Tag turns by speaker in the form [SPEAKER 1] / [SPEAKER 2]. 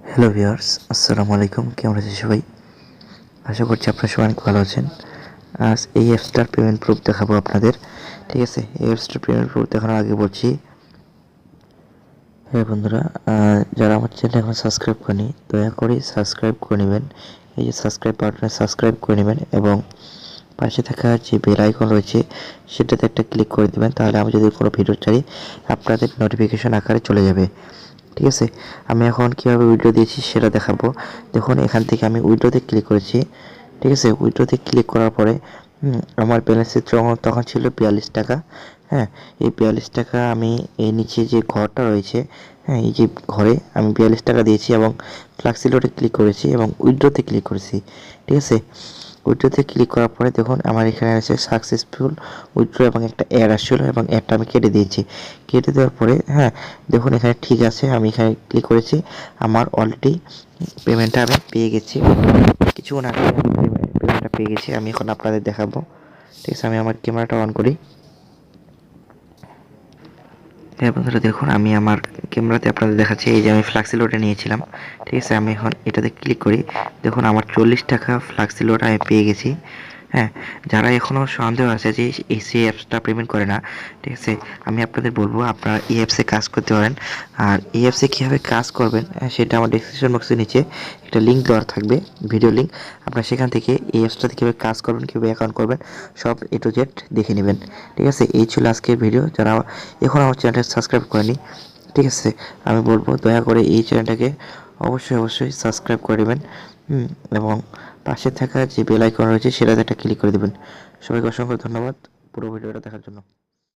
[SPEAKER 1] Hello viewers, আসসালামু আলাইকুম। কেমন আছেন সবাই? আশা করছি আপনারা সবাই অনেক ভালো আছেন। আজ এই অ্যাপসটার পেমেন্ট প্রুফ দেখাবো আপনাদের। ঠিক আছে, এই অ্যাপসটার পেমেন্ট প্রুফ দেখানোর আগে বলছি, হ্যাঁ বন্ধুরা, যারা আমার চ্যানেল এখন সাবস্ক্রাইব করেনি দয়া করে সাবস্ক্রাইব করে নেবেন। এই যে সাবস্ক্রাইব বাটনে সাবস্ক্রাইব করে নেবেন এবং পাশে থাকা যে বেল আইকন রয়েছে সেটাতে একটা ক্লিক করে দেবেন। তাহলে আমি যদি কোনো ভিডিও ছাড়ি আপনাদের নোটিফিকেশন আকারে চলে যাবে। ঠিক আছে, আমি এখন কীভাবে উইথড্র দিয়েছি সেটা দেখাবো। দেখুন, এখান থেকে আমি উইথড্রতে ক্লিক করেছি। ঠিক আছে, উইথড্রতে ক্লিক করার পরে আমার ব্যালেন্সের তখন ছিল 42 টাকা। হ্যাঁ, এই 42 টাকা আমি এই নিচে যে ঘরটা রয়েছে, হ্যাঁ, এই যে ঘরে আমি 42 টাকা দিয়েছি এবং ফ্লাক্সি লোডে ক্লিক করেছি এবং উইথড্রতে ক্লিক করেছি। ঠিক আছে, উইথড্রতে ক্লিক করার পরে দেখুন আমার এখানে আছে সাকসেসফুল উইথড্র এবং একটা অ্যাড আসছিল এবং অ্যাডটা আমি কেটে দিয়েছি। কেটে দেওয়ার পরে হ্যাঁ, দেখুন এখানে ঠিক আছে, আমি এখানে ক্লিক করেছি। আমার অলরেডি পেমেন্টটা আমি পেয়ে গেছি। কিছুক্ষণ আগে আমি পেমেন্টটা পেয়ে গেছি। আমি এখন আপনাদের দেখাবো। ঠিক আছে, আমি আমার ক্যামেরাটা অন করি। হ্যাঁ বন্ধুরা, দেখুন আমি আমার ক্যামেরাতে আপনাদের দেখাচ্ছি। এই যে আমি ফ্লাক্সি লোডে নিয়েছিলাম। ঠিক আছে, আমি এখন এটাতে ক্লিক করি। দেখুন আমার 40 টাকা ফ্লাক্সি লোড আমি পেয়ে গেছি। হ্যাঁ, যারা এখনও সন্দেহ আছে যে এই সেই অ্যাপসটা পেমেন্ট করে না, ঠিক আছে, আমি আপনাদের বলবো আপনারা এই অ্যাপসে কাজ করতে পারেন। আর এই অ্যাপসে কীভাবে কাজ করবেন সেটা আমার ডেসক্রিপশন বক্সের নিচে একটা লিঙ্ক দেওয়া থাকবে, ভিডিও লিঙ্ক। আপনারা সেখান থেকে এই অ্যাপসটাতে কীভাবে কাজ করবেন, কীভাবে অ্যাকাউন্ট করবেন, সব A to Z দেখে নেবেন। ঠিক আছে, এই ছিল আজকের ভিডিও। যারা এখন আমার চ্যানেলটা সাবস্ক্রাইব করেনি, ঠিক আছে, আমি বলবো দয়া করে এই চ্যানেলটাকে অবশ্যই সাবস্ক্রাইব করে নেবেন এবং পাশে থাকা যে বেল আইকন রয়েছে সেটাতে একটা ক্লিক করে দেবেন। সবাইকে অসংখ্য ধন্যবাদ পুরো ভিডিওটা দেখার জন্য।